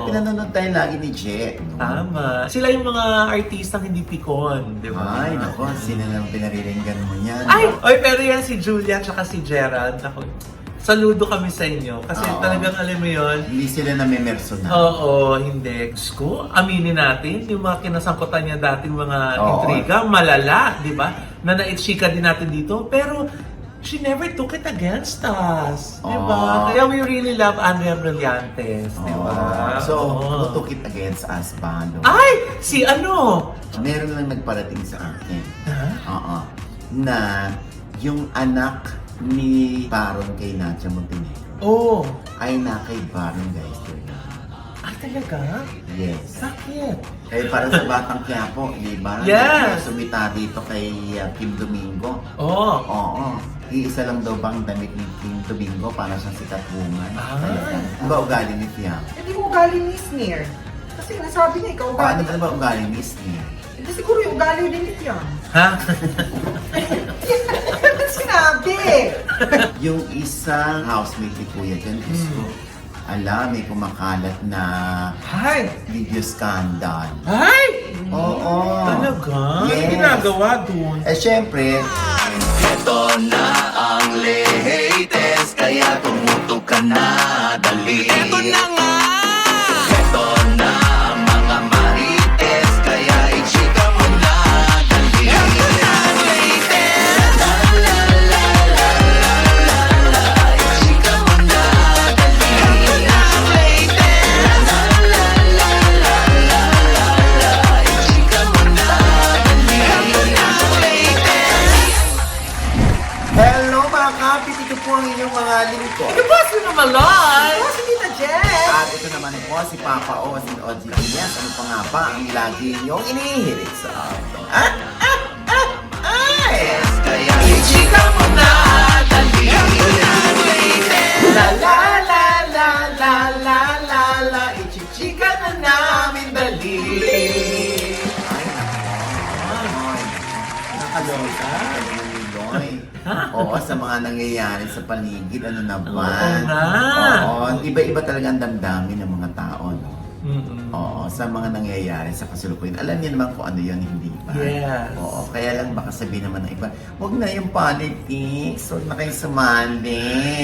pinanonood tayo lagi ni Je. No? Tama. Sila yung mga artistang hindi pikon, di ba? Ay, nako, sino nang pinariringgan mo niyan? Ay, pero yan si Julia at si Gerald. Ako, saludo kami sa inyo. Kasi Oo. talagang alam mo yun, Hindi sila namimersonal. oo, hindi. Diyos ko, aminin natin, yung mga kinasangkutan niya dating mga Oo. intriga, malala, di ba? Na naitsika din natin dito. Pero, she never took it against us. Di ba? Oo. Kaya we really love Andrea Brillantes. Di ba? So, Oo. who took it against us ba? No? Ay! Si ano? Meron lang nagparating sa akin. Ha? Oo. Na yung anak ni Baron kay Nadia Montenegro Oh. ay na kay Baron Geister. Ay, talaga? Yes. Bakit? Eh, para sa Batang Quiapo, di ba? Yes. Sumita dito kay Kim Domingo. Oh. Oo. Iisa lang daw bang damit ni Kim Domingo para sa sikat woman. Ah. Ano ba ugali ni Tia? Hindi mo ugali ni Sneer. Kasi nasabi niya, ikaw Paano ugali. ba ugali ni Sneer? Hindi siguro yung ugali din ni Tiang. Ha? Sinabi! Yung isang housemate ni Kuya dyan, Diyos ko, ala, may kumakalat na Ay! video scandal. Ay! Oo. Talaga? Ano Yes. ginagawa dun? Eh, syempre, Ito na ang latest, kaya tumutok ka na, dali. Ito na nga! Ito na ang mga marites, kaya i-chika mo na, dali. Ito na ang latest! La la la la la la la, i-chika mo na, dali. Ito na ang latest! La la la la la la la, i-chika mo na, dali. Ito na ang latest! hello mga kapit, ito po ang inyong mga lingkod. Ano ba? Sino malay? Oh, si Tita Jen! At ito naman po si Papa O, si OG Diaz. Ano pa nga ba ang lagi niyong inihirit sa atin? Ay! Kaya i-chika mo na, dali. Ito na ang latest! La la la la la la la la, ichichika na namin dali. Ay, nako. Nakaloka. Oo, sa mga nangyayari sa paligid, ano na ba? Oo nga. Oo, iba-iba talaga ang damdamin ng mga tao, no? Mm-mm. Oo, sa mga nangyayari sa kasalukuyan. Alam niyo naman kung ano yun, hindi ba? Yes. Oo, kaya lang baka sabihin naman ng iba, huwag na yung politics, huwag na kayong sumali.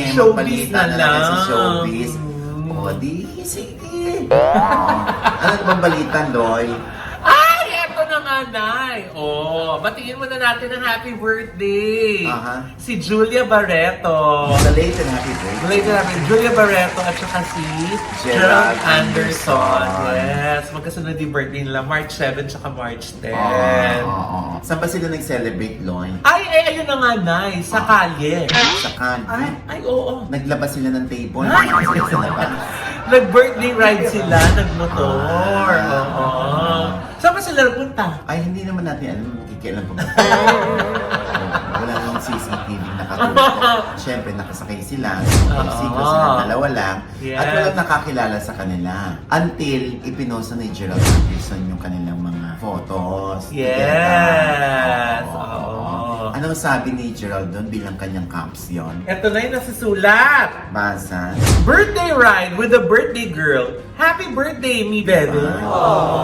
Showbiz Magpalitan na kayo sa lang. showbiz. Mm. O, di, sige. Oo. Ano bang balita, Loy? Ay! Eto na nga, Nay! Oh, batiin mo na natin ang happy birthday! Aha. Si Julia Barreto. Sa late and happy birthday. Belated namin, Julia Barreto at saka si Gerald Gerald Anderson. Anderson. Yes, magkasunod yung birthday nila, March 7 tsaka March 10. Oo. Saan ba sila nag-celebrate, Loy? Ayun na nga, Nay, sa kalye. Sa Candy. Ay, oo. Naglabas sila ng table. Ay! Sa labas. Nag-birthday ride sila, nag-motor. Oo. Saan ba sila nagpunta? Ay, hindi naman natin alam, makikialam pa ba? Wala namang CCTV nakatulog. Siyempre, nakasakay sila. Siguro sila dalawa lang. Yes. At walang nakakilala sa kanila. Until ipinosa ni Gerald Anderson yung kanilang mga photos. Yes. together. Oo. Anong sabi ni Gerald doon bilang kanyang caption? Ito na yung nasusulat. Basa. Birthday ride with a birthday girl. Happy birthday, mi bebe.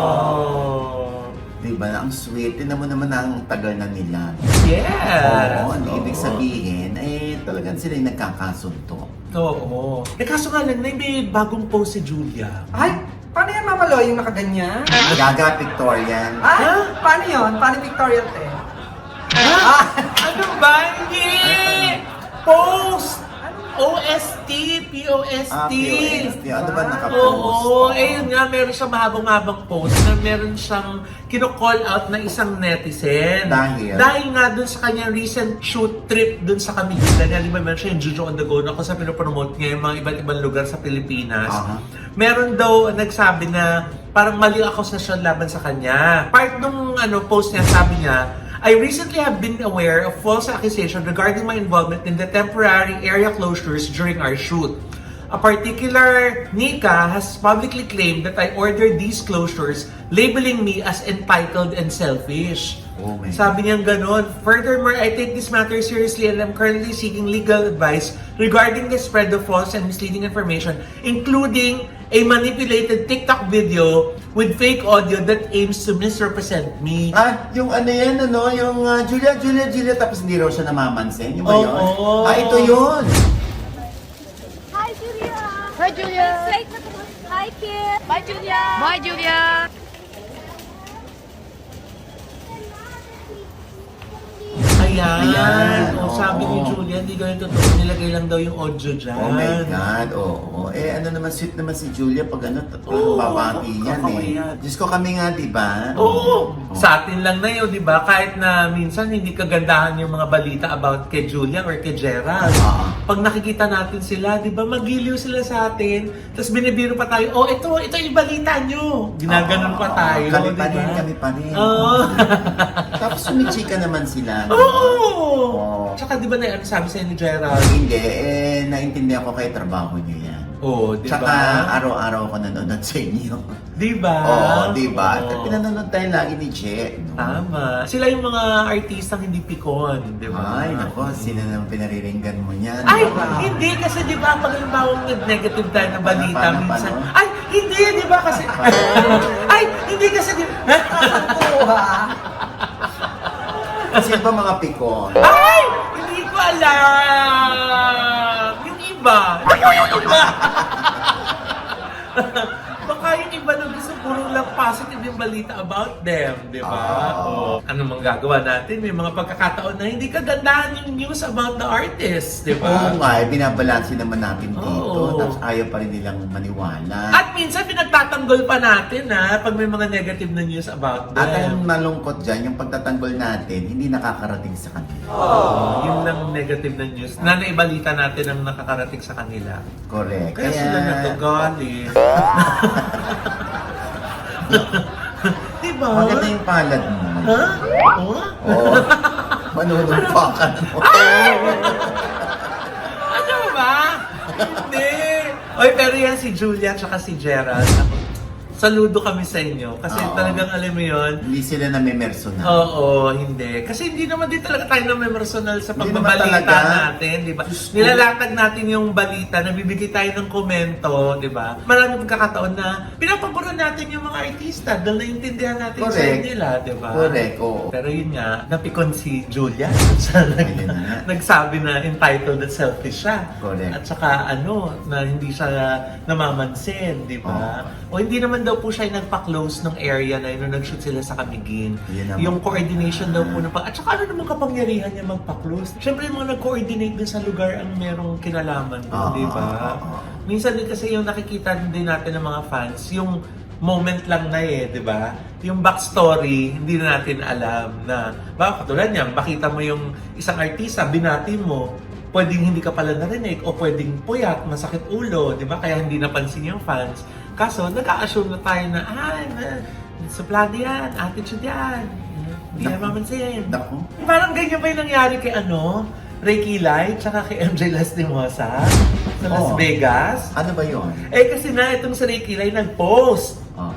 Oh. Diba? Ang sweet. Tinan mo naman ang tagal na nila. Yes. Oo, ang ibig sabihin, eh, talagang sila yung nagkakasunto. Oo. Eh kaso nga lang, may bagong post si Julia. Ay! Paano yan, Mama Loy, yung nakaganyan? Gaga Victorian. Ay! Huh? Paano yun? Paano Victorian te? Ha? Ano ba? Hindi! Post! OST! POST! POST. Ano ba nakapost? Oo, eh yun nga, meron siyang mahabang-habang post na meron siyang kino-call out na isang netizen. Dahil? Dahil nga dun sa kanyang recent shoot trip dun sa Camiguila niya, di ba meron siya yung Juju on the Go na kung sa pinopromote niya yung mga iba't ibang lugar sa Pilipinas. Aha. Meron daw nagsabi na parang mali ako sa siya laban sa kanya. Part nung post niya, sabi niya, I recently have been aware of false accusation regarding my involvement in the temporary area closures during our shoot. A particular Nika has publicly claimed that I ordered these closures, labeling me as entitled and selfish. Oh my Sabi niya gano'n. Furthermore, I take this matter seriously and I'm currently seeking legal advice regarding the spread of false and misleading information, including a manipulated TikTok video with fake audio that aims to misrepresent me. Yung ano yan, ano? Yung Julia, tapos hindi raw siya namamansin. Yung ba yun? Oo. Ito yun! Hi, Julia. Hi, Julia. Hi, Kid. Bye, Julia. Bye, Julia. Ayan. Ayan, O, sabi ni oo. Julia, hindi ganun totoo. Nilagay lang daw yung audio dyan. Oh my God, oo. Ano naman, sweet naman si Julia pag Oo, babati yan kakawin. Diyos ko kami nga, di ba? Oo. Sa atin lang na yun, di ba? Kahit na minsan hindi kagandahan yung mga balita about kay Julia or kay Gerald. Oo. Pag nakikita natin sila, di ba, magiliw sila sa atin. Tapos binibiro pa tayo, oh, ito yung balita nyo. Ginaganon pa tayo, Kami di pa ba? rin, kami pa rin. Oo. Tapos sumichika naman sila. no? Oo. Tsaka di ba na ano sabi sa'yo ni Gerald? Hindi, naintindihan ko kayo trabaho niyo yan. Oo, di Tsaka ba? araw-araw ko nanonood sa inyo. Di ba? Oo, di ba? Oo. Pinanonood tayo lagi ni Che. No? Tama. Sila yung mga artistang hindi pikon, di ba? Ay, nako, sino naman pinariringgan mo niyan? Ay, Diba? hindi kasi di ba pag halimbawa nag-negative tayo na balita Paano? minsan. Ay, hindi, di ba kasi ay, hindi kasi di Sino ba mga pikon? Ay, hindi ko alam. Yung iba. Baka yung iba na gusto puro lang positive yung balita about them, di ba? Oo. Ano mang gagawa natin? May mga pagkakataon na hindi kagandahan yung news about the artist, di ba? Oo nga, binabalansin naman natin dito. Oo. Tapos ayaw pa rin nilang maniwala. At minsan pinagtatanggol pa natin pag may mga negative na news about them. At ang malungkot dyan, yung pagtatanggol natin, hindi nakakarating sa kanila. Yun lang negative na news na naibalita natin ang nakakarating sa kanila. Correct. Kaya sila nagagalit. Diba? Maganda yung palad mo. Ha? Oo? Oo. Manunumpa ka na. Ano ba? Hindi. Oy, pero yan si Julia at si Gerald. Saludo kami sa inyo. Kasi Oo. talagang alam mo yun, Hindi sila namimersonal. oo, hindi. Kasi hindi naman din talaga tayo na personal sa Hindi naman pagbabalita talaga. natin, di ba? Diyos ko. Nilalatag natin yung balita, nabibigay tayo ng komento, di ba? Maraming pagkakataon na pinapaboran natin yung mga artista dahil naiintindihan natin yung Correct. side nila, di ba? Correct, oo. Pero yun nga, napikon si Julia. Ayun na nga. Nagsabi na entitled at selfish siya. Correct. At saka na hindi siya namamansin, di ba? O hindi naman daw po siya yung nagpa-close ng area na yun nung nag-shoot sila sa Camiguin. Yun naman. Yung coordination daw po at saka ano naman kapangyarihan niya magpa-close. Siyempre yung mga nag-coordinate dun sa lugar ang merong kinalaman doon, Oo, di ba? oo, oo. Minsan din kasi yung nakikita din natin ng mga fans, yung moment lang na di ba? Yung backstory, hindi na natin alam na, ba, katulad niyan, makita mo yung isang artista, binati mo, pwedeng hindi ka pala narinig o pwedeng puyat, masakit ulo, di ba? Kaya hindi napansin yung fans. Kaso, nag-a-assume na tayo na, suplado yan, attitude yan. Hindi na Naku. mamansin. Naku. Parang ganyan ba yung nangyari kay Ray Kilay, tsaka kay MJ Lastimosa sa Las Oo. Vegas? Ano ba yun? Kasi na itong si Ray Kilay nag-post Oh.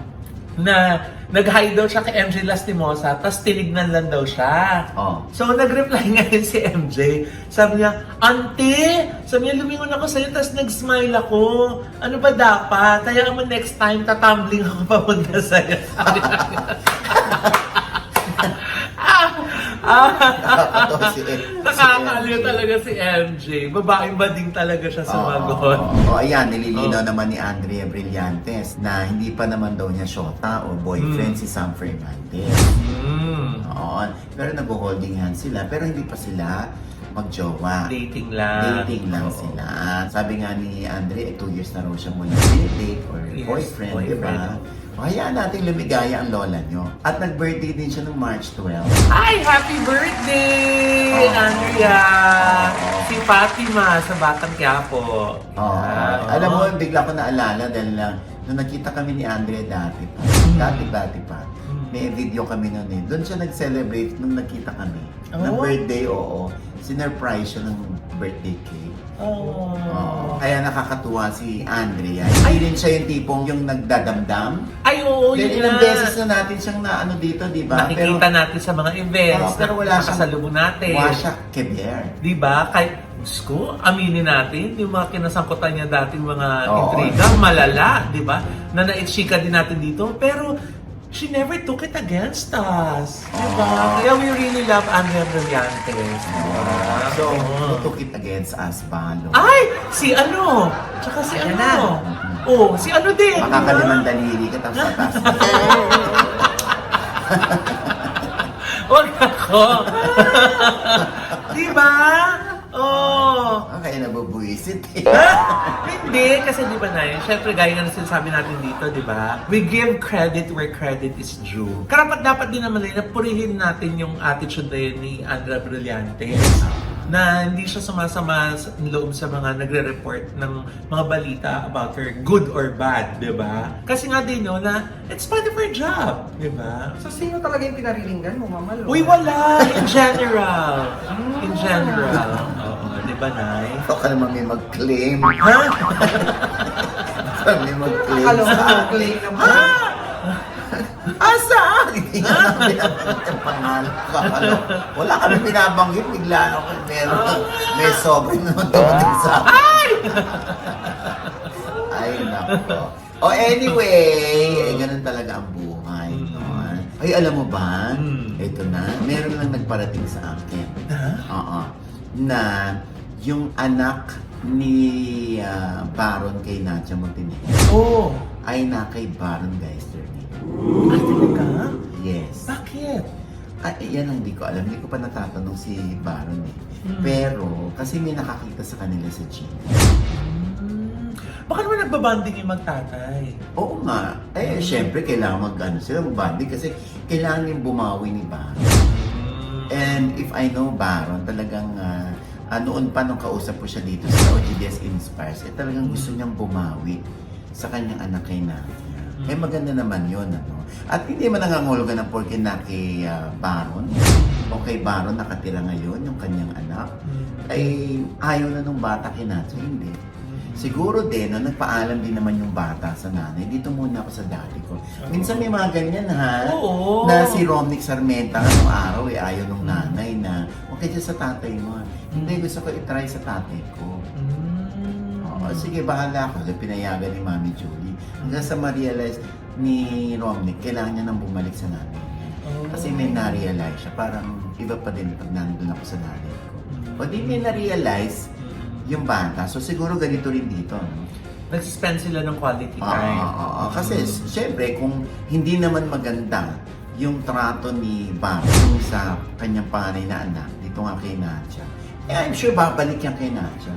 na nag-hide daw siya kay MJ Lastimosa, tapos tinignan lang daw siya. Oh. So, nag-reply ngayon si MJ. Sabi niya, Auntie! Sabi niya, lumingon ako sa'yo, tapos nag-smile ako. Ano ba dapat? Kaya mo next time, tatumbling ako papunta sa'yo. Sabi niya. Nakakatawa si Nakakaliw talaga si MJ. Babaeng bading talaga siya sumagot. Ayan, nililinaw naman ni Andrea Brillantes na hindi pa naman daw niya syota o boyfriend si Sam Fernandez. Oo. Pero nag-holding hands sila, pero hindi pa sila magjowa. Dating lang. Dating lang Oo. sila. Sabi nga ni Andre, 2 years na raw siya mula date or Yes, boyfriend, di ba? boyfriend. Hayaan natin lumigaya ang lola nyo. At nag-birthday din siya noong March 12. Ay, happy birthday, Oh. Andrea! Oh. Si Fatima sa Batang Quiapo. Oh, Yan. alam mo, bigla ko naalala dahil nung nakita kami ni Andrea dati pa. Dati pa. May video kami noon eh. Doon siya nag-celebrate nung nakita kami. Ng Oh. birthday, oo. Sinurprise siya ng birthday cake. Oh. Oo. Kaya nakakatuwa si Andrea. Hindi rin siya yung tipong yung nagdadamdam. Ay, oo, Dahil yun ilang na. beses na natin siyang naano dito, di ba? Nakikita natin sa mga events, pero wala siyang nakasalubong natin. Wasyak keber. Di ba? Kahit, Diyos ko, aminin natin, yung mga kinasangkutan niya dating mga Oo. intriga, malala, di ba? Na naitsika din natin dito. Pero, she never took it against us. Di ba? Oo. Kaya we really love Andrea Brillantes. Di ba? So, Oo. who took it against us, Balo? Ay! Si ano? Tsaka si Ayan ano? na. Oh, si ano din? Makakalimang daliri ka tapos tatas. Wag ako. Di ba? Oh. Kaya nabubuisit eh. Hindi, kasi di ba na syempre gaya nga na sinasabi natin dito, di ba? We give credit where credit is due. Karapat dapat din naman na purihin natin yung attitude na yun ni Andrea Brillantes na hindi siya sumasama sa loob sa mga nagre-report ng mga balita about her, good or bad, di ba? Kasi nga din, no, na it's part of her job, di ba? So, sino talaga yung pinariringgan mo, Mama Lo? Uy, wala! In general. In general. Oo, di ba, Nay? Ikaw ka naman may mag-claim. Ha? May mag-claim Akala ko sa akin. mag-claim naman. Asa? Hindi nga binabanggit ang pangalan ko. Wala kami binabanggit. Bigla ako may sobrang naman tumating sa akin. Ay, nako. Oh, anyway, ganun talaga ang buhay. No? Ay, alam mo ba? Ito na, meron lang nagparating sa akin. Oo. Na yung anak ni Baron kay Nadia Montenegro Oo. ay na kay Baron Geister. Ah, talaga? Yes. Bakit? Yan ang hindi ko alam. Hindi ko pa natatanong si Baron eh. Pero, kasi may nakakita sa kanila sa gym. Baka naman nagbabanding yung magtatay. Oo nga. Syempre, kailangan sila mag-banding kasi kailangan yung bumawi ni Baron. And if I know Baron, talagang noon pa nung kausap ko siya dito sa OGDS Inspires, talagang gusto niyang bumawi sa kanyang anak kay Nadia. Maganda naman yun, ano? At hindi man nangangulugan ng porke na kay Baron o kay Baron nakatira ngayon yung kanyang anak, ay ayaw na nung bata kay Nadia, hindi. Siguro din, no, nagpaalam din naman yung bata sa nanay, dito muna ako sa daddy ko. Minsan may mga ganyan, ha? Oo. Na si Romnick Sarmenta, anong araw, ayaw nung nanay na, okay dyan sa tatay mo. Hindi, gusto ko itry sa tatay ko. Oo, sige, bahala ako. Pinayagan ni Mami Julie. Hanggang sa ma-realize ni Romnick, kailangan niya nang bumalik sa nanay niya. Kasi may na-realize siya. Parang iba pa din pag nandun ako sa nanay ko. O di may na-realize yung bata. So siguro ganito rin dito. No? Nag-spend sila ng quality time. Oo. Kasi syempre, kung hindi naman maganda yung trato ni Baron sa kanyang panganay na anak, dito nga kay Nadia, I'm sure babalik yan kay Nadia.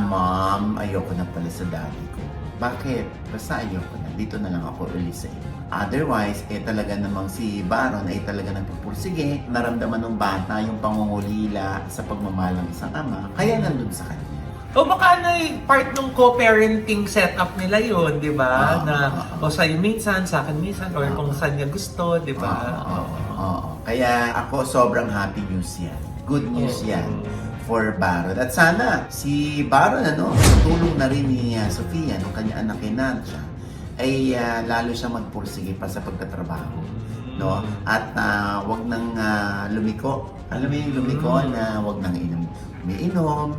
Mom, ayoko na pala sa daddy ko. Bakit? Basta ayoko na. Dito na lang ako uli sa inyo. Otherwise, talaga namang si Baron ay talaga nagpupursige. Naramdaman ng bata yung pangungulila sa pagmamahal ng isang ama. Kaya nandun sa kanya. O baka na part ng co-parenting setup nila yun, di ba? Na o sa'yo minsan, sa akin minsan, or kung saan niya gusto, di ba? Oo. Kaya ako sobrang happy news yan. Good news yan for Baron. At sana si Baron, tulong na rin ni Sofia, nung kanya anak kay Nadia, ay lalo siya magpursige pa sa pagtatrabaho. No? At wag nang lumiko. Alam mo yung lumiko na wag nang umiinom.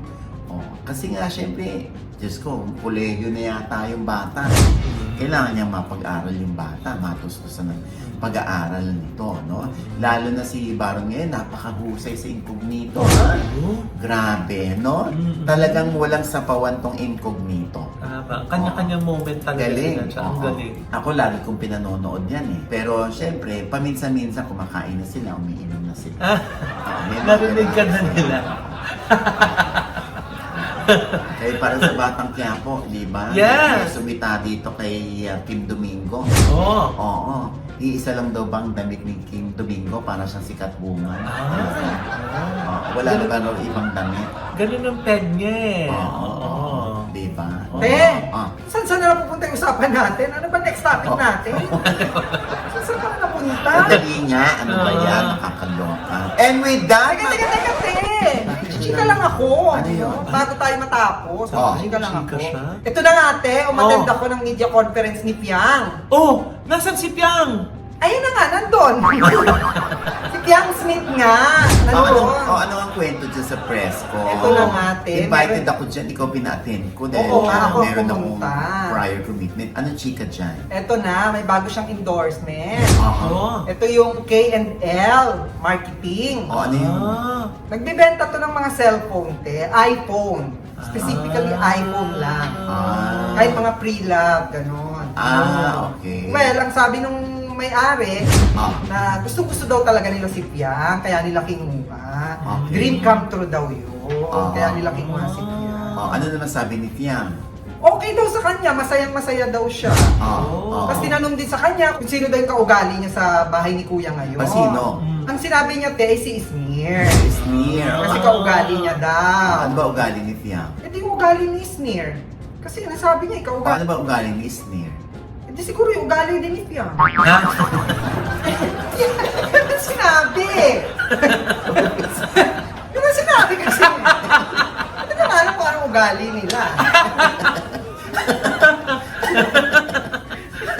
Kasi nga, syempre, Diyos ko, kolehiyo na yata yung bata. Kailangan niyang mapag-aral yung bata, matustusan ng pag-aaral nito, no? Lalo na si Baron ngayon, napakahusay sa incognito, ha? Grabe, no? Talagang walang sapawan tong incognito. Tama. Kanya-kanyang moment talaga. Galing. Siya. Ang galing. Ako lagi kong pinanonood yan eh. Pero syempre, paminsan-minsan kumakain na sila, umiinom na sila. May mga Narinig ka na nila. Kaya para sa Batang Quiapo, di ba? Yes! May sumita dito kay Kim Domingo. Oo. Oo. Iisa lang daw bang damit ni Kim Domingo para siyang sikat woman. Wala na ba raw ibang damit? Ganun ang peg niya eh. Oo. Di ba? Saan na pupunta yung usapan natin? Ano ba next topic natin? Saan ka na napunta? Sandali nga, ano ba yan? Nakakaloka. And with that, Teka, te! Chika lang ako. Ano yun? Bago tayo matapos. Oh, Chika lang chika ako. siya? Ito na nga ate, umattend Oh. ako ng media conference ni Piang. Oh, nasan si Piang? Ayun na nga, nandun. Si Piang Smith nga. Nandun. Ano ang kwento dyan sa press ko? Ito na nga, te. Invited Meron- ako dyan, ikaw pinattend ko dahil Oo nga, ako meron pumunta. akong prior commitment. Anong chika dyan? Ito na, may bago siyang endorsement. Oh. Ito yung K&L marketing. Ano yun? Ah. Nagbibenta to ng mga cellphone, te. iPhone. Specifically, Ah. iPhone lang. Ah. Kahit mga pre-love, gano'n. Okay. Well, ang sabi nung may-ari, Ah. na gusto-gusto daw talaga nila si Piang, kaya nila kinuha. Okay. Dream come true daw yun. Ah. Kaya nila kinuha si Piang. Ano naman sabi ni Fiang? Okay daw sa kanya, masayang-masaya daw siya. Tapos tinanong din sa kanya kung sino daw yung kaugali niya sa bahay ni Kuya ngayon. Sino? Ang sinabi niya, te, ay si Isnir. Sneer. Kasi kaugali niya daw. Ano ba ugali ni Fiang? Hindi yung ugali ni Isnir. Kasi nasabi niya, ikaw Ano ugali. ba ugali ni Sneer? Hindi siguro yung ugali din ni Piang. Ha? Yan ang sinabi. Yan ang sinabi kasi. Hindi ko alam kung anong ugali nila.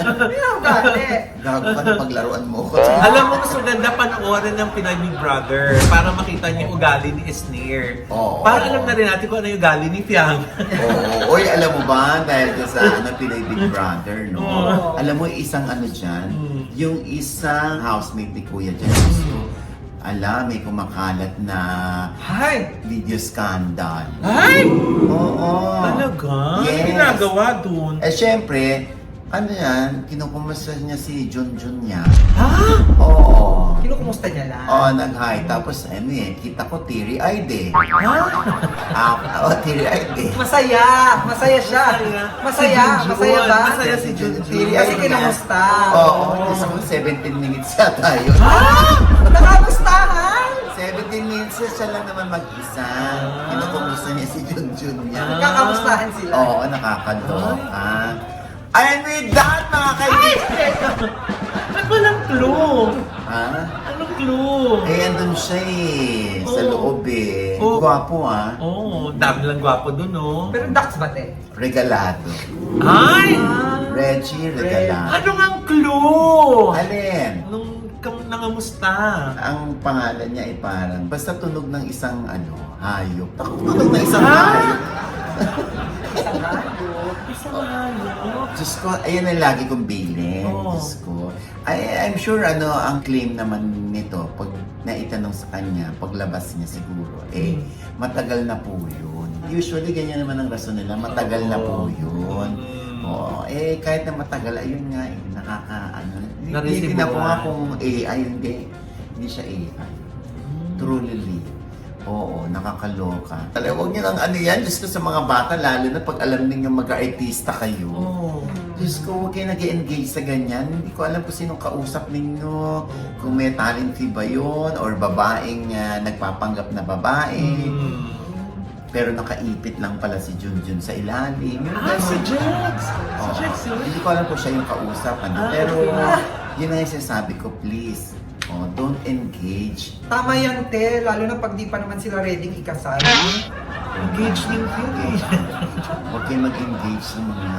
Yan ang ugali. Gago ka na paglaruan mo ko. Alam mo, mas maganda panoorin ng Pinoy Big Brother para makita niyo yung ugali ni Esnir. Oo. Para alam na rin natin kung ano yung ugali ni Piang. Oo. Oy, alam mo ba, dahil ka sa Pinoy Big Brother, no? Oo. Alam mo, isang ano dyan, yung isang housemate ni Kuya dyan, may kumakalat na Hi! video scandal. Ay! Oo. Talaga? Yes. Ano ginagawa dun? Eh, syempre, ano yan, kinukumusta niya si Junjun niya. Ha? Oo. Kinukumusta niya lang. Oo, nag-hi. Tapos, kita ko teary-eyed eh. Teary-eyed eh. Masaya! Masaya siya! Masaya! Si Junjun. Masaya ba? Masaya si Junjun. Kasi kinamusta. Oo, gusto mo 17 minutes yata yun. Nakamustahan! 17 minutes siya lang naman mag-isa. Kinukumusta niya si Junjun niya. Nagkakamustahan sila. Oo, nakakaloka. And with that, mga kaibigan. Ba't walang clue? Ha? Anong clue? Andun siya sa Oo. loob Oo. Gwapo Oo, dami lang gwapo dun, no? Pero ducks ba, te? Regalado. Ay! Reggie Regalado. Ano nga ang clue? Alin? Nung nangamusta? Ang pangalan niya ay parang, basta tunog ng isang hayop. Tunog ng isang Ha? hayop. Isang hayop. Isang hayop. Diyos ko, ayan ang lagi kong bilin. Oo. Diyos ko. I'm sure ang claim naman nito, pag naitanong sa kanya, paglabas niya siguro, matagal na po yun. Usually, ganyan naman ang rason nila, matagal na po yun. Oo, kahit na matagal, ayun nga, Hindi Naresibuhan. na po nga kung AI, hindi siya AI. Truly. Oo, nakakaloka. Talaga, huwag niyo nang yan, Diyos ko sa mga bata, lalo na pag alam ninyo mag-artista kayo. Oo. Diyos ko, huwag kayo nag-engage sa ganyan. Hindi ko alam kung sinong kausap ninyo, kung may talent fee ba yun, or babaeng nagpapanggap na babae. Pero nakaipit lang pala si Junjun sa ilalim. Si Jex! Oo. Si Jex yun. Hindi ko alam kung siya yung kausap. Pero yun na yung sinasabi ko, please, don't engage. Tama yan, te. Lalo na pag di pa naman sila ready ikasal. Engagement yun eh. Huwag kayo mag-engage sa mga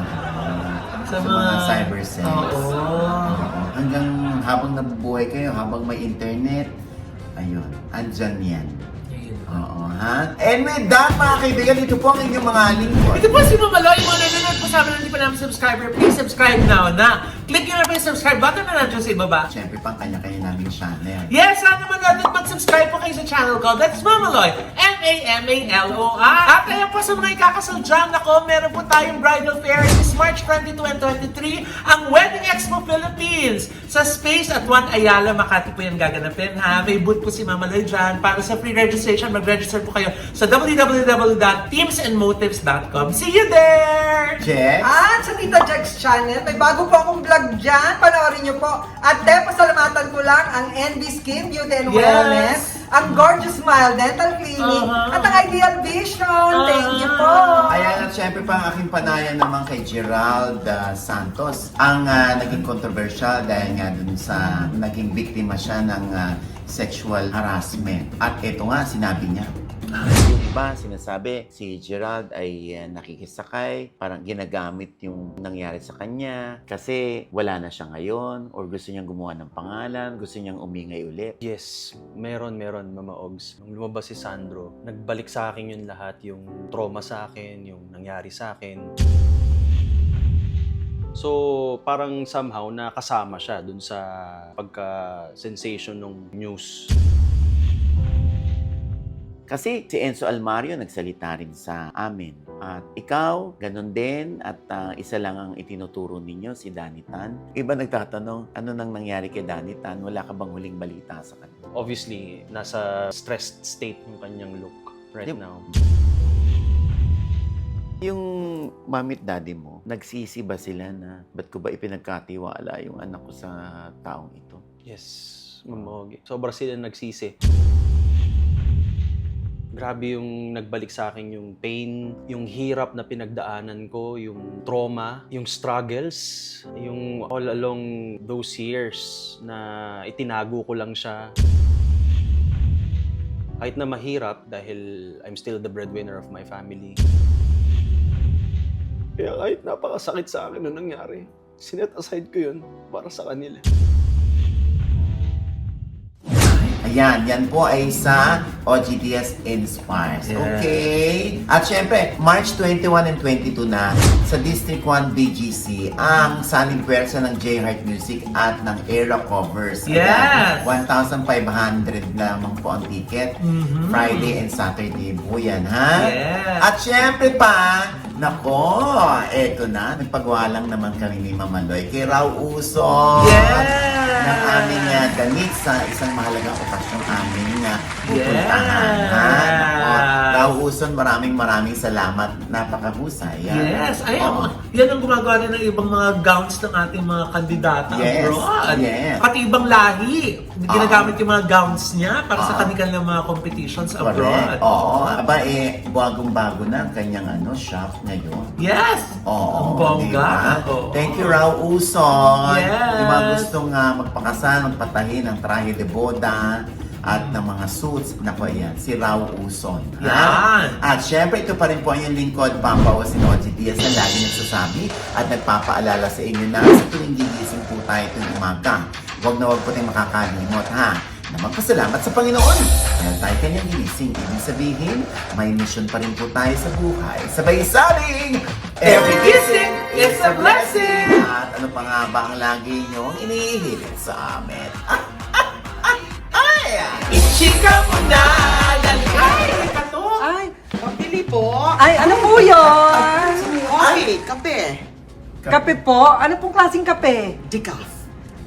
Sa mga mga- cyber sex. Oo. Hanggang habang nabubuhay kayo, habang may internet, ayun, andyan yan. Oo, ha? And with that, mga kaibigan, ito po ang inyong mga lingkod. Ito po si Mama Loy, mga nanonood po sa amin na hindi pa namin subscriber. Please subscribe now na. Click nyo na po yung subscribe button na nandiyan sa ibaba. Siyempre, pang kanya-kanya naming channel. Yes, sana manood at mag-subscribe po kayo sa channel ko. That's Mama Loy. Mamaloi. At ayan po sa mga ikakasal dyan, ako, meron po tayong bridal fair this March 22 and 23, ang Wedding Expo Philippines sa Space at One Ayala, Makati po yan gaganapin, ha? May booth po si Mama Loy dyan. Para sa free registration, mag-register po kayo sa www.teamsandmotives.com. See you there! Jex? At sa Tita Jack's channel, may bago po akong vlog dyan. Panoorin nyo po. At pasalamatan ko lang ang NB Skin Beauty and Yes. Wellness, ang Gorgeous Smile Dental Clinic, at ang Ideal Vision. Thank you po. Ayan, at syempre pa ang aking panaya naman kay Gerald Santos. Ang naging controversial dahil nga dun sa naging biktima siya ng sexual harassment. At ito nga, sinabi niya, Diba, sinasabi, si Gerald ay nakikisakay, parang ginagamit yung nangyari sa kanya kasi wala na siya ngayon or gusto niyang gumawa ng pangalan, gusto niyang umingay ulit. Yes, meron, Mama Ogs. Nung lumabas si Sandro, nagbalik sa akin yun lahat, yung trauma sa akin, yung nangyari sa akin. So, parang somehow nakasama siya dun sa pagka-sensation ng news. Kasi si Enzo Almario nagsalita rin sa amin. At ikaw, ganun din. At isa lang ang itinuturo ninyo, si Danny Tan. Iba nagtatanong, ano nang nangyari kay Danny Tan? Wala ka bang huling balita sa kanya? Obviously, nasa stressed state yung kanyang look right now. Yung mami at daddy mo, nagsisi ba sila na, ba't ko ba ipinagkatiwala yung anak ko sa taong ito? Yes, Mama Og. Sobra sila nagsisi. Grabe yung nagbalik sa akin yung pain, yung hirap na pinagdaanan ko, yung trauma, yung struggles, yung all along those years na itinago ko lang siya. Kahit na mahirap dahil I'm still the breadwinner of my family. Kaya kahit napakasakit sa akin nung nangyari, sinet aside ko yun para sa kanila. Ayan, yan po ay sa OGDS Inspires. Okay? At syempre, March 21 and 22 na sa District 1 BGC ang saling pwersa ng J-Heart Music at ng Era Covers. Yes! 1,500 lamang po ang ticket. Friday and Saturday po yan, ha? Yes! At syempre pa, nako, eto na, nagpagawa lang naman kami ni Mama Loy kay Rao Uso. Yes! Ng aming damit sa isang mahalagang okasyong aming pupuntahan. Nako, Rao Uson, maraming salamat. Napakahusay. Yes! Ay, Oo. yan ang gumagawa rin ng ibang mga gowns ng ating mga kandidata Yes, abroad. yes. Pati ibang lahi. Ginagamit yung mga gowns niya para sa kanilang mga competitions abroad. Correct. Oo. Aba, bagong-bago na ang kanyang shop ngayon. Yes! Oo. Ang bongga. Diba? Oo. Thank you, Rao Uson. Yes. Di ba gustong magpakasal, magpatahin ng traje de boda at ng mga suits. Naku, ayan, si Rao Uson. ha? Yan. At syempre, ito pa rin po ang yung lingkod, Papa o si Oji Diaz na lagi nagsasabi at nagpapaalala sa inyo na sa tuwing gigising po tayo tuwing umaga. Huwag na huwag po tayong makakalimot, ha? Na magpasalamat sa Panginoon. Dahil tayo kanyang ginising, ibig sabihin, may mission pa rin po tayo sa buhay. Sabay sabing, Every kissing is a blessing! At ano pa nga ba ang lagi niyong inihilit sa amin? Ichika mo na! Dalay! Kato! Ay, pabili po. Ay, ano po yun? Ay, kape. Kape po? Ano pong klaseng kape? Decaf.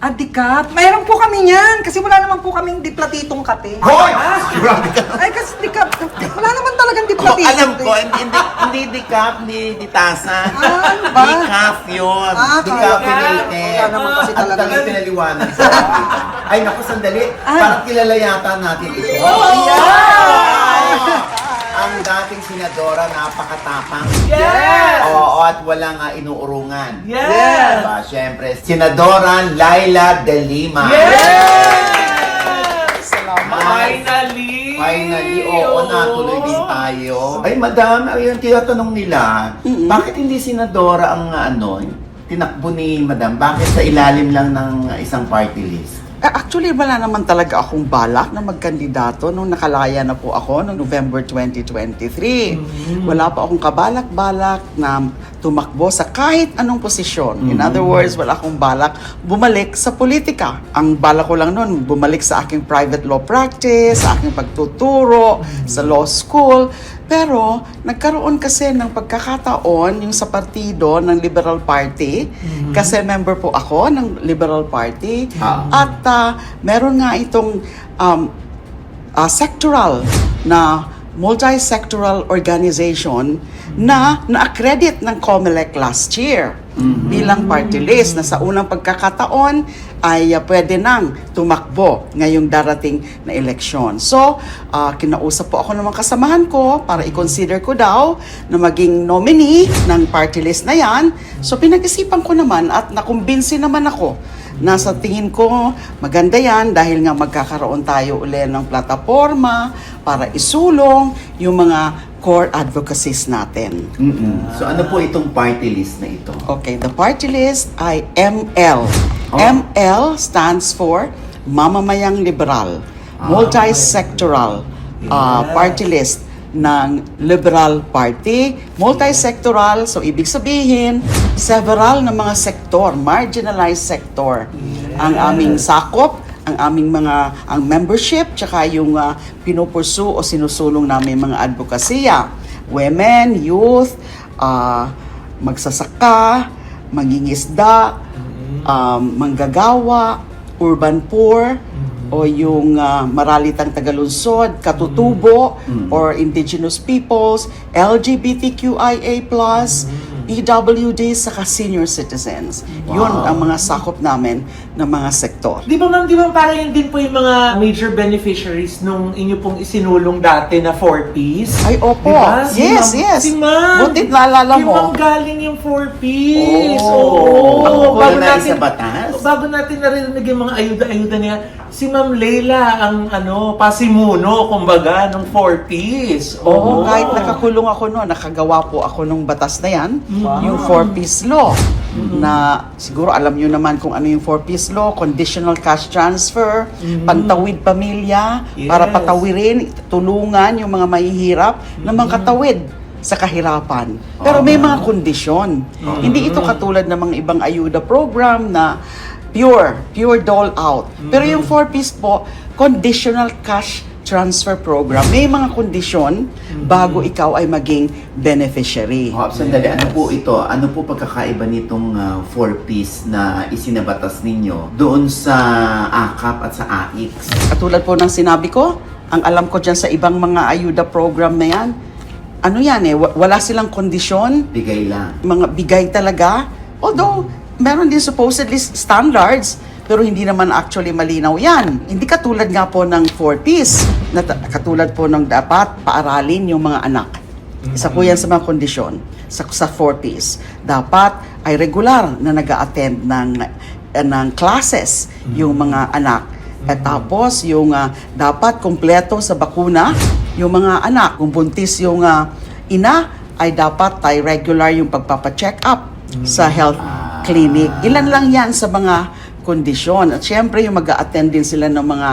Decaf. Mayroon po kami niyan. Kasi wala naman po kaming diplatitong kape. Hoy! Grabe ka. Ay, kasi decaf. Wala naman talagang Oh, diplatitong alam ko, kape. hindi decaf, hindi tasa. Ano ba? Decaf yun. Ah, Decaffeinated. wala naman kasi At talaga talagang yun. pinaliwanag sa akin. Ay, naku, sandali. Ay. Parang kilala yata natin ito. Oh, yeah! Ang dating senadora, napakatapang. Yes! Oo, at walang inuurungan. Yes! Diba? Siyempre, Senadora Laila de Lima. Yes! Salamat. Finally! Finally, oo, natuloy din tayo. Ay, madam, ayun, tinatanong nila, bakit hindi senadora ang tinakbo ni madam? Bakit sa ilalim lang ng isang party list? Actually, wala naman talaga akong balak na magkandidato nung nakalaya na po ako noong November 2023. Wala pa akong kabalak-balak na tumakbo sa kahit anong posisyon. In other words, wala akong balak bumalik sa politika. Ang balak ko lang noon, bumalik sa aking private law practice, sa aking pagtuturo, sa law school. Pero, nagkaroon kasi ng pagkakataon yung sa partido ng Liberal Party. Kasi member po ako ng Liberal Party. At meron nga itong sectoral na multi-sectoral organization na na-accredit ng COMELEC last year bilang party list na sa unang pagkakataon ay pwede nang tumakbo ngayong darating na eleksyon. So, kinausap po ako ng mga kasamahan ko para i-consider ko daw na maging nominee ng party list na yan. So, pinag-isipan ko naman at nakumbinsi naman ako na sa tingin ko maganda yan dahil nga magkakaroon tayo uli ng plataforma para isulong yung mga core advocacies natin. So ano po itong party list na ito? Okay, the party list ay ML. ML stands for Mamamayang Liberal, Multi-Sectoral Party List ng Liberal Party. Multi-sectoral, so ibig sabihin, several na mga sektor, marginalized sector, ang aming sakop, ang membership, tsaka yung pinupursu o sinusulong namin mga advokasya. Women, youth, magsasaka, mangingisda, manggagawa, urban poor, o yung maralitang tagalunsod, katutubo, or indigenous peoples, LGBTQIA+, EWD, saka senior citizens. Yun ang mga sakop namin ng mga sektor. Di ba ma'am, parang yun din po yung mga major beneficiaries nung inyo pong isinulong dati na 4Ps? Ay, opo. Diba? Yes, yes. Si ma'am. Butit naalala Kay mo. ma'am galing yung 4Ps. Ang wala na rin sa batas? Bago natin narinig yung mga ayuda-ayuda niya, si Ma'am Leila ang pasimuno, kumbaga, ng 4Ps. Oo, kahit nakakulong ako noon, nakagawa po ako ng batas na yan, yung 4Ps law. Na siguro alam nyo naman kung ano yung 4Ps law, conditional cash transfer, pantawid pamilya, para patawirin, tulungan yung mga mahihirap na makatawid sa kahirapan. Pero may mga kondisyon. Hindi ito katulad ng mga ibang ayuda program na pure dole out. Pero yung 4Ps po, conditional cash transfer program, may mga kondisyon bago ikaw ay maging beneficiary. Sandali, ano po ito? Ano po pagkakaiba nitong 4Ps na isinabatas ninyo doon sa AKAP at sa AIX? Katulad po ng sinabi ko, ang alam ko dyan sa ibang mga ayuda program na yan, ano yan wala silang kondisyon. Bigay lang. Mga bigay talaga. Although, meron din supposedly standards, pero hindi naman actually malinaw yan. Hindi katulad nga po ng 4Ps, na katulad po ng dapat paaralin yung mga anak. Isa po yan sa mga kondisyon sa 4Ps. Dapat ay regular na nag-a-attend ng classes yung mga anak. At tapos yung dapat kumpleto sa bakuna yung mga anak. Kung buntis yung ina, ay dapat ay regular yung pagpapacheck up sa health clinic. Ilan lang yan sa mga kondisyon. At syempre yung mag-a-attend din sila ng mga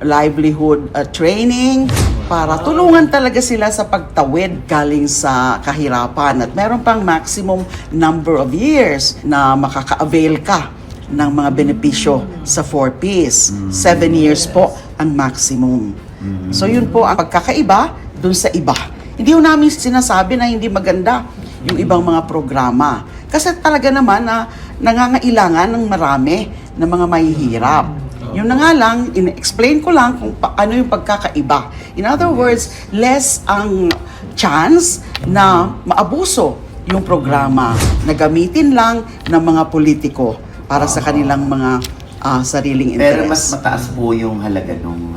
livelihood training para tulungan talaga sila sa pagtawid galing sa kahirapan. At meron pang maximum number of years na makaka-avail ka ng mga benepisyo sa 4Ps. 7 years po ang maximum. So yun po ang pagkakaiba dun sa iba. Hindi ko namin sinasabi na hindi maganda yung ibang mga programa. Kasi talaga naman na nangangailangan ng marami na mga mahihirap. Yun na nga lang, in-explain ko lang kung ano yung pagkakaiba. In other words, less ang chance na maabuso yung programa na gamitin lang ng mga politiko para sa kanilang mga sariling interes. Pero mas mataas po yung halaga ng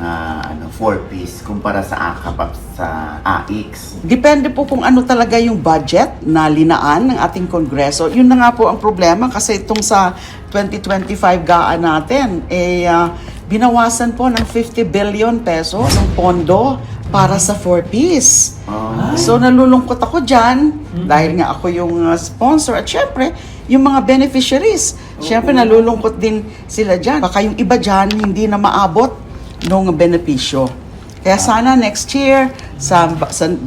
4Ps kumpara sa AKAP at sa AIX. Depende po kung ano talaga yung budget na linaan ng ating Kongreso. Yun na nga po ang problema kasi itong sa 2025 gaan natin, binawasan po ng 50 billion pesos ang pondo para sa 4Ps. So nalulungkot ako dyan dahil nga ako yung sponsor at syempre yung mga beneficiaries. Syempre nalulungkot din sila dyan. Baka yung iba dyan hindi na maabot ng benepisyo. Kaya sana next year, sa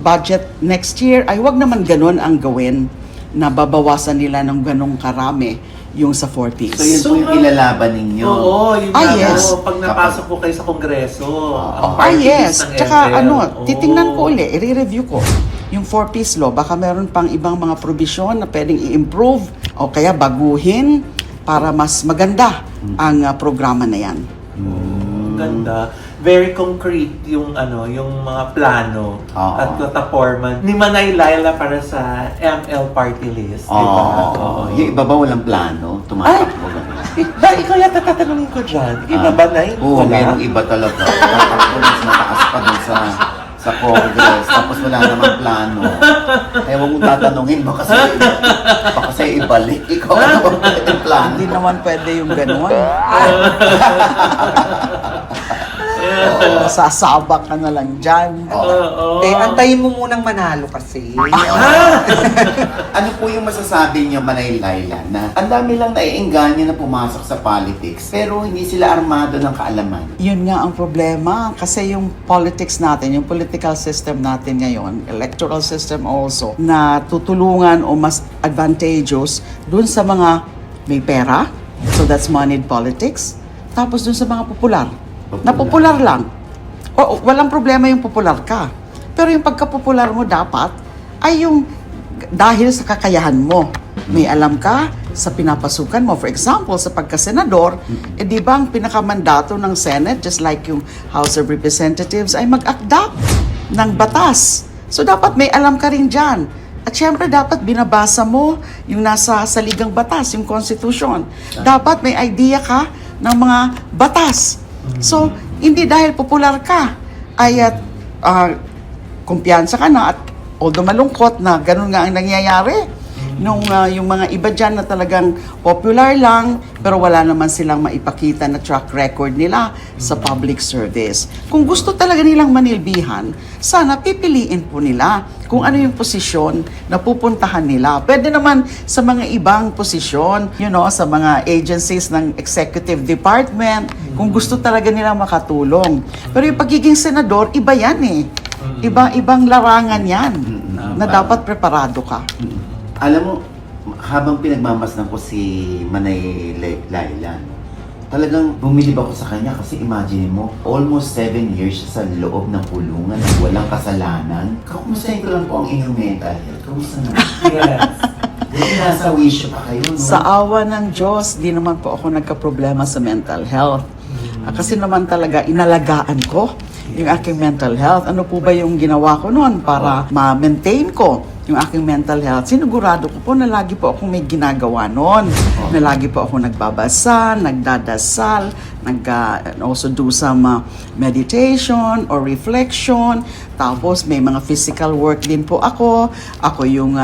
budget next year, ay wag naman ganun ang gawin na babawasan nila ng ganong karami yung sa 4Ps. So yun po yung ilalaban ninyo. Oo, yun yes. pag napasok po kayo sa Kongreso. Ang party yes. list ng Tsaka ML. titingnan ko uli, i-review ko yung 4Ps law. Baka meron pang ibang mga provision na pwedeng i-improve o kaya baguhin para mas maganda ang programa na yan. Ganda. Very concrete yung yung mga plano at plataforma ni Manay Laila para sa ML party list, di ba? Yung iba ba walang plano? Tumatakbo ba? Ikaw yata tatanungin ko dyan. Iba ba, Nay? Oo, merong iba talaga. Tatakbo mas mataas pa dun sa sa Congress, tapos wala namang plano. Kaya huwag mong tatanungin, baka sa'yo ibalik. Ikaw ano yung plano? Hindi naman pwede yung gano'n. Sasabak ka na lang dyan. Antayin mo munang manalo kasi. Ano po yung masasabi niyo, Manay Laila, na ang dami lang naiengganyo na pumasok sa politics, pero hindi sila armado ng kaalaman? Yun nga ang problema. Kasi yung politics natin, yung political system natin ngayon, electoral system also, na tutulungan o mas advantageous dun sa mga may pera. So that's moneyed politics. Tapos dun sa mga popular. Na popular lang. O, walang problema yung popular ka. Pero yung pagka-popular mo dapat ay yung dahil sa kakayahan mo. May alam ka sa pinapasukan mo. For example, sa pagka-senador, di ba ang pinakamandato ng Senate, just like yung House of Representatives, ay mag-akda ng batas. So dapat may alam ka rin dyan. At syempre dapat binabasa mo yung nasa saligang batas, yung Constitution. Dapat may idea ka ng mga batas. So, hindi dahil popular ka ay kumpiyansa ka na at although malungkot na ganun nga ang nangyayari nung yung mga iba dyan na talagang popular lang pero wala naman silang maipakita na track record nila sa public service. Kung gusto talaga nilang manilbihan, sana pipiliin po nila kung ano yung posisyon na pupuntahan nila. Pwede naman sa mga ibang posisyon, sa mga agencies ng executive department, kung gusto talaga nilang makatulong. Pero yung pagiging senador, iba yan eh. Ibang larangan yan na dapat preparado ka. Alam mo, habang pinagmamasdan ko si Manay Laila, talagang bumilib ako sa kanya kasi imagine mo, almost 7 years siya sa loob ng kulungan at walang kasalanan. Kamustahin ko lang po ang inyong mental health. Kamusta na? Yes. Hindi nasa wisyo pa kayo, no? Sa awa ng Diyos, di naman po ako nagka-problema sa mental health. Kasi naman talaga, inalagaan ko yung aking mental health. Ano po ba yung ginawa ko noon para ma-maintain ko yung aking mental health? Sinigurado ko po na lagi po akong may ginagawa noon. Na lagi po ako nagbabasa, nagdadasal, also do some meditation or reflection. Tapos may mga physical work din po ako. Ako yung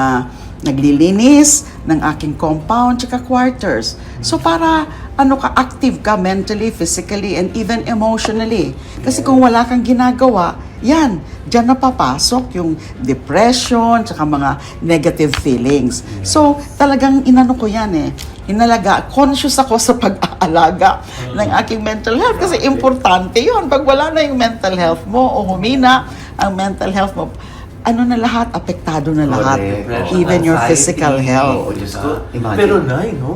naglilinis ng aking compound tsaka quarters. So para active ka mentally, physically, and even emotionally. Kasi kung wala kang ginagawa, yan, dyan napapasok yung depression tsaka mga negative feelings. So talagang ko yan eh. Conscious ako sa pag-aalaga ng aking mental health kasi importante yun. Pag wala na yung mental health mo o humina ang mental health mo, na lahat, apektado na lahat. Even your physical health. Oo, Diyos ko, imagine. Pero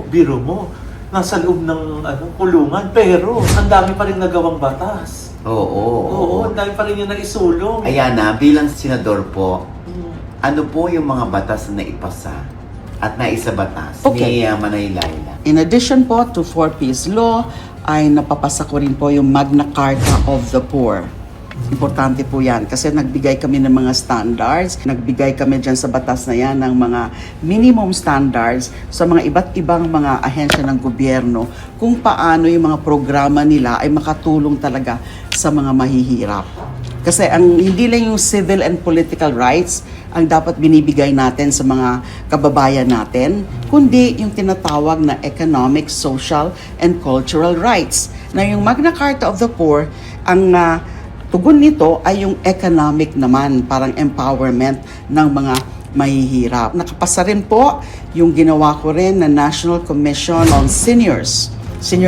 biro mo, nasa loob ng kulungan, pero ang dami pa rin nagawang batas. Oo, ang dami pa rin yung naisulong. Ayan na, bilang senador po, ano po yung mga batas na naipasa at naisabatas ni Manay Laila? In addition po to 4Ps law, ay napapasa ko rin po yung Magna Carta of the Poor. Importante po yan kasi nagbigay kami ng mga standards, nagbigay kami dyan sa batas na yan ng mga minimum standards sa mga iba't ibang mga ahensya ng gobyerno kung paano yung mga programa nila ay makatulong talaga sa mga mahihirap. Kasi hindi lang yung civil and political rights ang dapat binibigay natin sa mga kababayan natin, kundi yung tinatawag na economic, social, and cultural rights. Na yung Magna Carta of the Poor, ang tugon nito ay yung economic naman, parang empowerment ng mga mahihirap. Nakapasa rin po yung ginawa ko rin na National Commission on Senior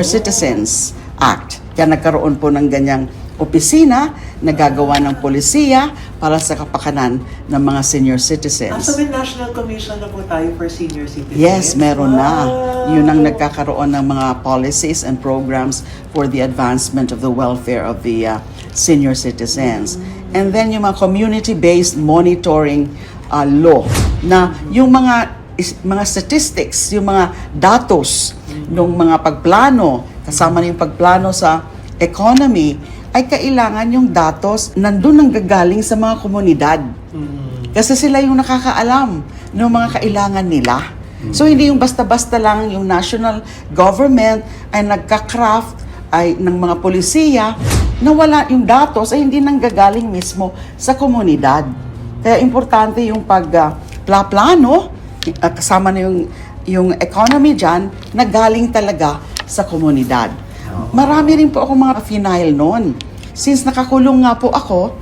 Citizens Act. Kaya nagkaroon po ng ganyang opisina na gagawa ng polisiya para sa kapakanan ng mga senior citizens. So may National Commission na po tayo for senior citizens? Yes, meron na. Yun ang nagkakaroon ng mga policies and programs for the advancement of the welfare of the senior citizens. And then yung mga community-based monitoring law na yung mga statistics, yung mga datos ng mga pagplano, kasama na yung pagplano sa economy, ay kailangan yung datos nandun ang gagaling sa mga komunidad. Kasi sila yung nakakaalam ng mga kailangan nila. So hindi yung basta-basta lang yung national government ay nagka-craft ng mga polisiya nawala yung datos ay hindi nanggagaling mismo sa komunidad. Kaya importante yung pagplano, kasama na yung economy dyan, na galing talaga sa komunidad. Marami rin po ako mga phenyl noon. Since nakakulong nga po ako,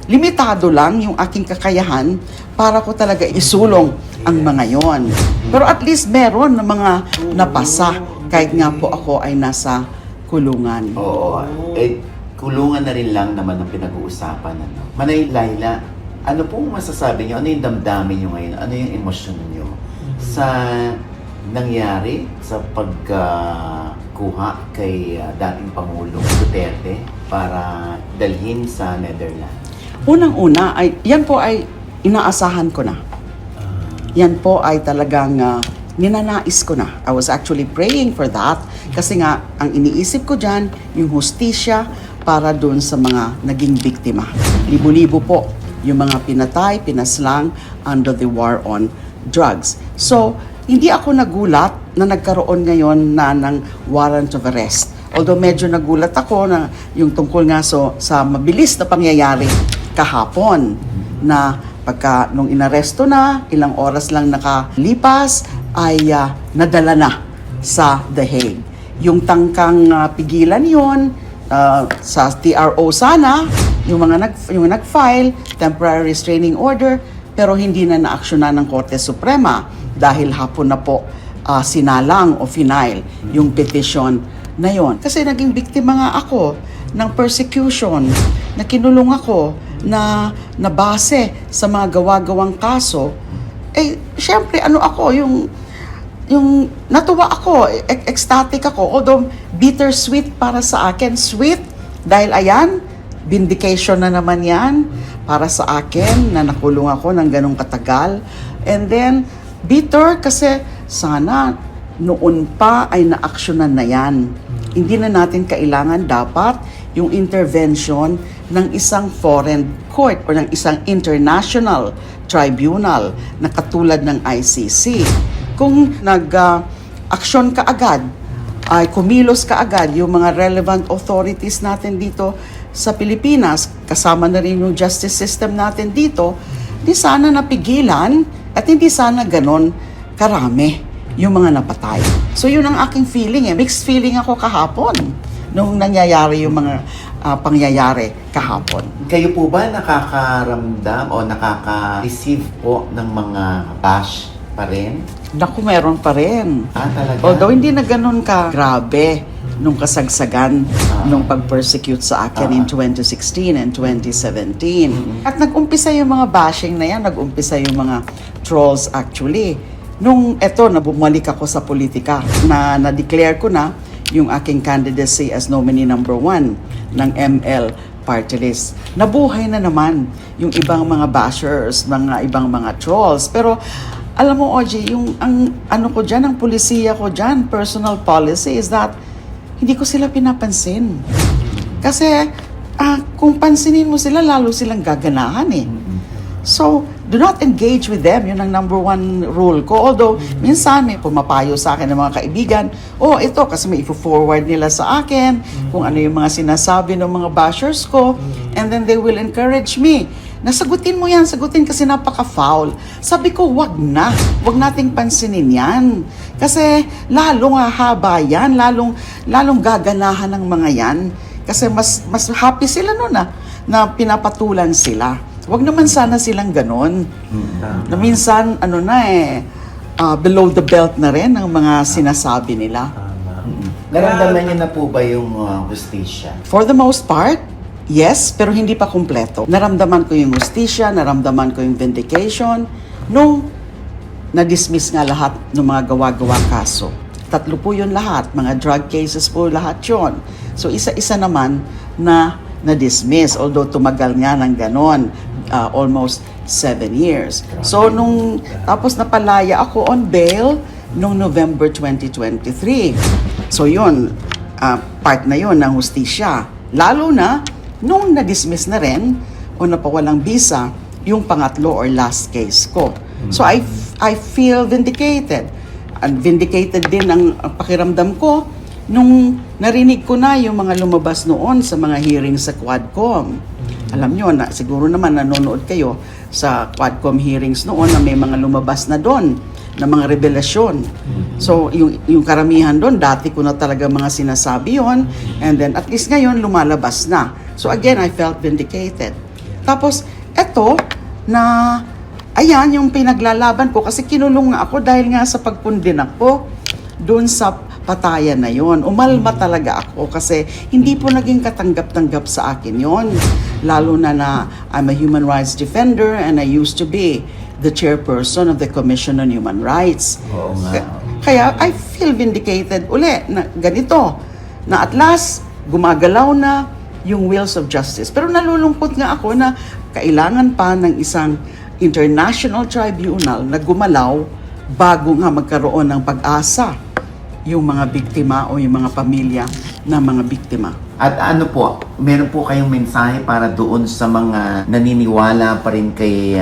limitado lang yung aking kakayahan para ko talaga isulong ang mga yon. Pero at least meron na mga napasa kahit nga po ako ay nasa kulungan. Oo. Kulungan na rin lang naman ang pinag-uusapan. Ano? Manay Laila, ano pong masasabi niyo? Ano yung damdamin niyo ngayon? Ano yung emosyon niyo sa nangyari sa pagkuha kay dating Pangulong Duterte para dalhin sa Netherlands? Unang-una, yan po ay inaasahan ko na. Yan po ay talagang ninanais ko na. I was actually praying for that kasi nga, ang iniisip ko dyan, yung hustisya para dun sa mga naging biktima. Libo-libo po yung mga pinatay, pinaslang under the war on drugs. So, hindi ako nagulat na nagkaroon ngayon na ng warrant of arrest. Although medyo nagulat ako na yung tungkol nga sa mabilis na pangyayari kahapon na pagka nung inaresto na, ilang oras lang nakalipas, ay nadala na sa The Hague. Yung tangkang pigilan yon sa TRO sana, yung nag-file, temporary restraining order, pero hindi na na-aksyonan ng Korte Suprema dahil hapon na po sinalang o final yung petition na yon. Kasi naging biktima nga ako ng persecution, na kinulong ako na base sa mga gawa-gawang kaso. Syempre, yung natuwa ako, ecstatic ako, although bittersweet para sa akin. Sweet, dahil ayan, vindication na naman yan para sa akin na nakulong ako ng ganong katagal. And then, bitter kasi sana noon pa ay naaksyonan na yan. Hindi na natin kailangan dapat yung intervention ng isang foreign court o ng isang international tribunal na katulad ng ICC. Kung nag-aksyon ka agad, ay kumilos ka agad yung mga relevant authorities natin dito sa Pilipinas, kasama na rin yung justice system natin dito, di sana napigilan at hindi sana ganon karami yung mga napatay. So yun ang aking feeling mixed feeling ako kahapon nung nangyayari yung mga pangyayari kahapon. Kayo po ba nakakaramdam o nakaka-receive po ng mga bash pa rin? Naku, meron pa rin. Talaga? Although hindi na ganun ka grabe nung kasagsagan nung pag-persecute sa akin in 2016 and 2017. At nag-umpisa yung mga bashing na yan, nag-umpisa yung mga trolls actually. Nung na bumalik ako sa politika, na-declare ko na yung aking candidacy as nominee number 1 ng ML party list. Nabuhay na naman yung ibang mga bashers, ibang mga trolls. Pero alam mo, OG, ang polisiya ko dyan, personal policy is that hindi ko sila pinapansin. Kasi kung pansinin mo sila, lalo silang gaganahan So, do not engage with them. Yun ang number 1 rule ko. Although, minsan may pumapayo sa akin ng mga kaibigan, ito kasi may i-forward nila sa akin kung ano yung mga sinasabi ng mga bashers ko, and then they will encourage me. Nasagutin mo yan, sagutin kasi napaka-foul. Sabi ko, wag nating pansinin yan. Kasi lalong hahaba yan, lalong gaganahan ng mga yan. Kasi mas happy sila nun na pinapatulan sila. Wag naman sana silang ganon. Na minsan, below the belt na rin ang mga sinasabi nila. Naramdaman niyo na po ba yung hustisya? For the most part, yes, pero hindi pa kumpleto. Naramdaman ko yung hustisya, naramdaman ko yung vindication, nung na-dismiss nga lahat ng mga gawa-gawa kaso. 3 po yun lahat, mga drug cases po lahat yun. So isa-isa naman na-dismiss, although tumagal nga ng ganon, almost 7 years. So tapos napalaya ako on bail noong November 2023. So yun, part na yun ng hustisya. Lalo na nung na-dismiss na rin o napawalang visa yung pangatlo or last case ko. So I feel vindicated. And vindicated din ang pakiramdam ko nung narinig ko na yung mga lumabas noon sa mga hearings sa Quadcom, alam nyo, na, siguro naman nanonood kayo sa Quadcom hearings noon na may mga lumabas na doon, na mga revelasyon. So, yung karamihan doon, dati ko na talaga mga sinasabi yon, and then at least ngayon, lumalabas na. So again, I felt vindicated. Tapos, eto, na, ayan, yung pinaglalaban ko, kasi kinulong nga ako dahil nga sa pagpundin ako doon sa patayan na yon. Umalma talaga ako kasi hindi po naging katanggap-tanggap sa akin yon. Lalo na I'm a human rights defender and I used to be the chairperson of the Commission on Human Rights. Oo nga. Kaya I feel vindicated uli na ganito, na at last gumagalaw na yung wheels of justice. Pero nalulungkot nga ako na kailangan pa ng isang international tribunal na gumalaw bago nga magkaroon ng pag-asa yung mga biktima o yung mga pamilya ng mga biktima. At ano po, meron po kayong mensahe para doon sa mga naniniwala pa rin kay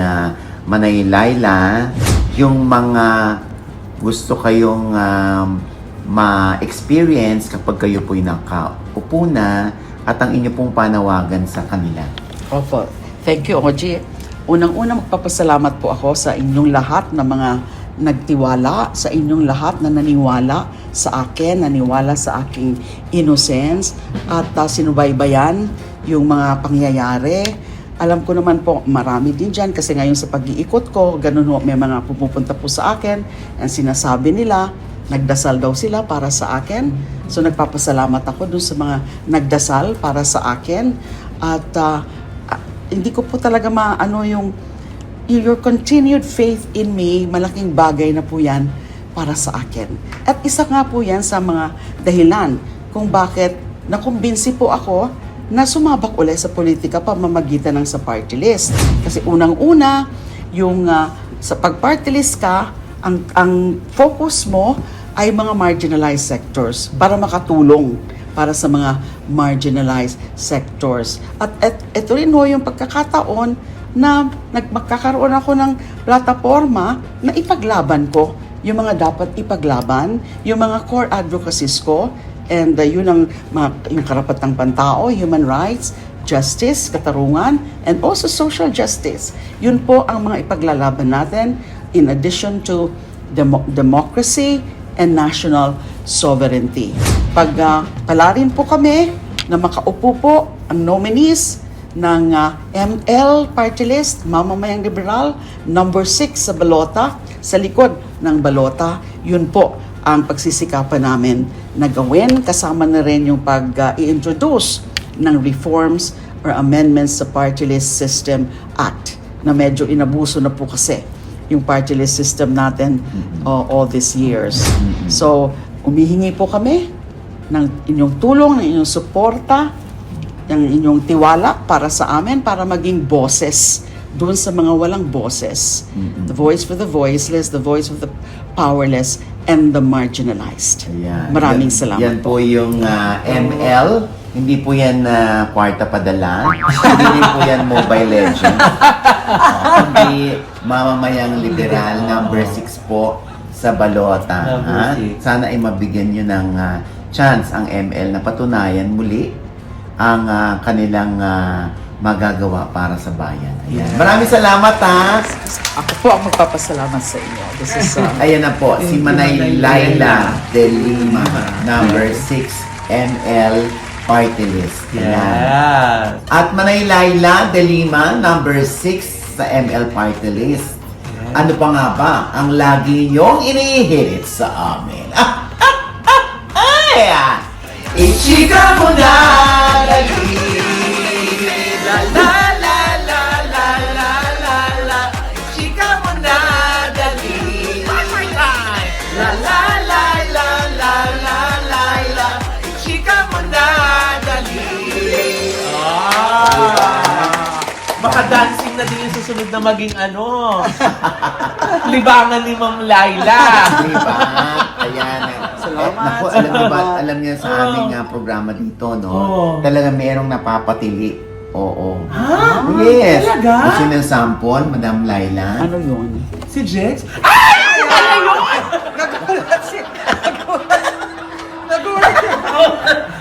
Manay Laila, yung mga gusto kayong ma-experience kapag kayo po'y nakaupo na, at ang inyo pong panawagan sa kanila. Opo. Thank you, Oji. Unang-una magpapasalamat po ako sa inyong lahat na mga nagtiwala, sa inyong lahat na naniwala sa akin, naniwala sa aking innocence, at sinubaybayan yung mga pangyayari. Alam ko naman po, marami din dyan kasi ngayon sa pag-iikot ko, ganun ho, may mga pupunta po sa akin and sinasabi nila, nagdasal daw sila para sa akin. So nagpapasalamat ako dun sa mga nagdasal para sa akin. At hindi ko po talaga maano yung your continued faith in me, malaking bagay na po yan para sa akin. At isa nga po yan sa mga dahilan kung bakit nakumbinsi po ako na sumabak ulit sa politika pamamagitan ng sa party list. Kasi unang-una, yung sa pag-party list ka, ang focus mo ay mga marginalized sectors para makatulong para sa mga marginalized sectors. At ito rin ho yung pagkakataon na magkakaroon ako ng plataforma na ipaglaban ko yung mga dapat ipaglaban, yung mga core advocacies ko, and yun ang yung karapatang pantao, human rights, justice, katarungan, and also social justice. Yun po ang mga ipaglalaban natin in addition to democracy and national sovereignty. Pag palarin po kami na makaupo po ang nominees ng ML Party List, Mamamayang Liberal, number 6 sa balota, sa likod ng balota, yun po ang pagsisikapan namin na gawin, kasama na rin yung pag-i-introduce ng reforms or amendments sa Party List System Act na medyo inabuso na po kasi yung party list system natin all these years. So, umihingi po kami ng inyong tulong, ng inyong suporta, ng inyong tiwala para sa amin, para maging boses doon sa mga walang boses. The voice for the voiceless, the voice of the powerless, and the marginalized. Ayan. Maraming salamat. Yan po yung ML. Hindi po yan kwarta padala. Hindi po yan Mobile Legends. Hindi Mamamayang Liberal, number 6 po sa balota. Number 6. Sana ay mabigyan nyo ng chance ang ML na patunayan muli ang kanilang magagawa para sa bayan. Ayan. Maraming salamat ha! Ako po ang magpapasalamat sa inyo. This is Ayan na po, si Manay Laila de Lima, number 6 ML Party List. Ayan. Yes. At Manay Laila de Lima, number 6 sa ML Party List. Ano pa nga ba ang lagi niyong inihirit sa amin? Ichika mo na lagi. La la la la la la la la. Ichika mo na dali. One more time. La la la la la la la la. Ichika mo na dali. Baka dancing na din yung susunod na maging libangan ni Ma'am Laila. Diba? Ayan. Salamat, Naku, alam niyo ba, alam niyo sa aming programa dito, no? Talaga merong napapatili. Oo. Ha? Yes. Talaga? Gusto niyo ng sample, Madam Laila? ano yun? Si Jex? Nagulat siya. Nagulat. Joke!